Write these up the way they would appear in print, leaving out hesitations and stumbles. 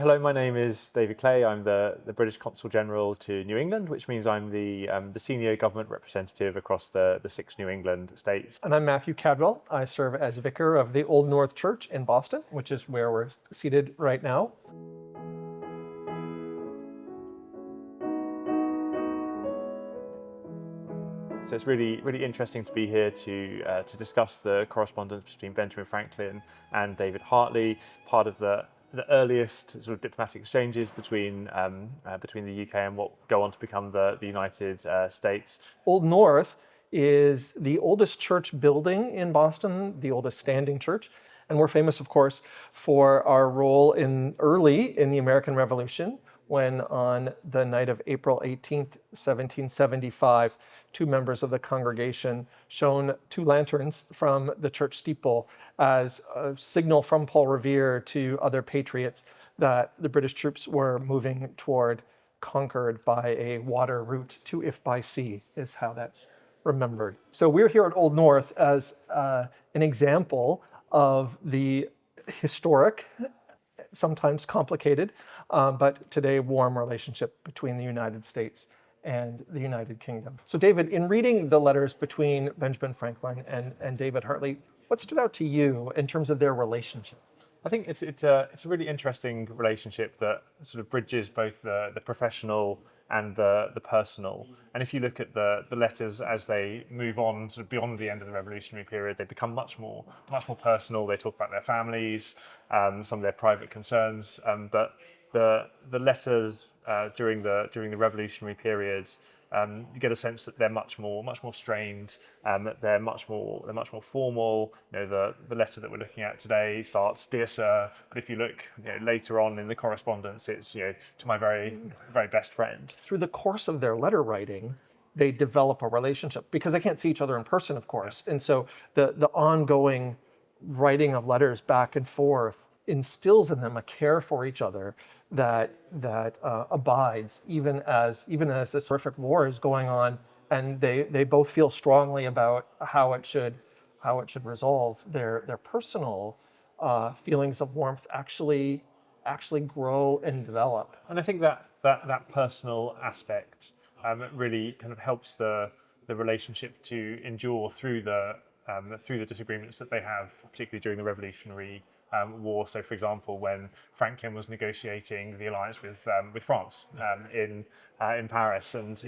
Hello, my name is David Clay. I'm the British Consul General to New England, which means I'm the senior government representative across the six New England states. And I'm Matthew Cadwell. I serve as vicar of the Old North Church in Boston, which is where we're seated right now. So it's really interesting to be here to discuss the correspondence between Benjamin Franklin and David Hartley, part of the earliest sort of diplomatic exchanges between the UK and what go on to become the United States. Old North is the oldest church building in Boston, the oldest standing church. And we're famous, of course, for our role early in the American Revolution, when on the night of April 18th, 1775, two members of the congregation shone two lanterns from the church steeple as a signal from Paul Revere to other patriots that the British troops were moving toward Concord by a water route to if by sea, is how that's remembered. So we're here at Old North as an example of the historic, sometimes complicated, but today warm relationship between the United States and the United Kingdom. So David, in reading the letters between Benjamin Franklin and David Hartley, what stood out to you in terms of their relationship? I think it's a really interesting relationship that sort of bridges both the professional and the personal. And if you look at the letters as they move on sort of beyond the end of the revolutionary period, they become much more personal. They talk about their families, some of their private concerns, but the letters during the revolutionary period, you get a sense that they're much more strained, that they're much more formal. You know, the letter that we're looking at today starts, "Dear Sir," but if you look, later on in the correspondence, it's, "To my very best friend." Through the course of their letter writing, they develop a relationship because they can't see each other in person, of course. And so the ongoing writing of letters back and forth instills in them a care for each other that abides even as this horrific war is going on, and they both feel strongly about how it should resolve. Their personal feelings of warmth actually grow and develop. And I think that personal aspect really kind of helps the relationship to endure through the disagreements that they have, particularly during the Revolutionary War. So, for example, when Franklin was negotiating the alliance with France in Paris, and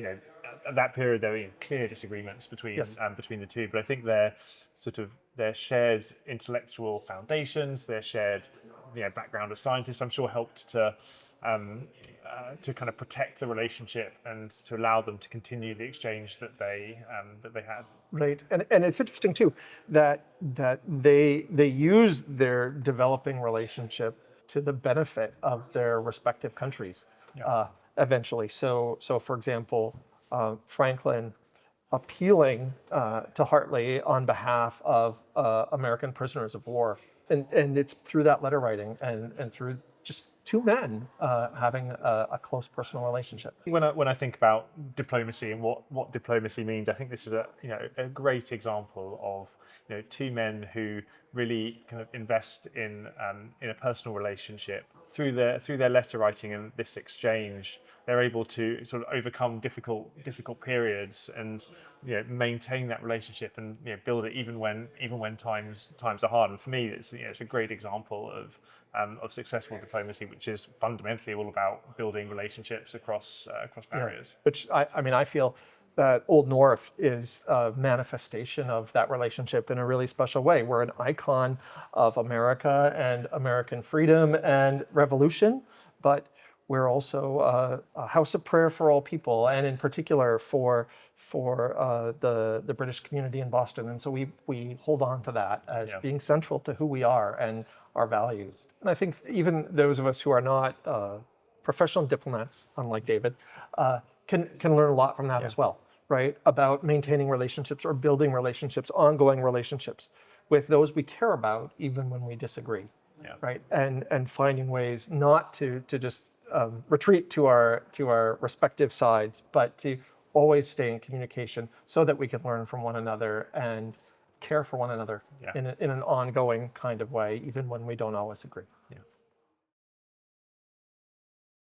at that period there were clear disagreements between Yes. Between the two. But I think their shared intellectual foundations, their shared background as scientists, I'm sure helped to kind of protect the relationship and to allow them to continue the exchange that they had. Right, and it's interesting too that they use their developing relationship to the benefit of their respective countries. Eventually. So for example, Franklin appealing to Hartley on behalf of American prisoners of war, and it's through that letter writing and through just two men having a close personal relationship. When I think about diplomacy and what diplomacy means, I think this is a great example of two men who really kind of invest in a personal relationship through their letter writing and this exchange. They're able to sort of overcome difficult periods and maintain that relationship and build it even when times are hard. And for me, it's a great example of successful diplomacy, which is fundamentally all about building relationships across barriers. Yeah. Which I feel that Old North is a manifestation of that relationship in a really special way. We're an icon of America and American freedom and revolution, but we're also a house of prayer for all people, and in particular for the British community in Boston. And so we hold on to that as being central to who we are and our values. And I think even those of us who are not professional diplomats, unlike David, can learn a lot from that as well, right? About maintaining relationships or building relationships, ongoing relationships with those we care about, even when we disagree, right? And finding ways not to just retreat to our respective sides, but to always stay in communication so that we can learn from one another and care for one another in an ongoing kind of way, even when we don't always agree.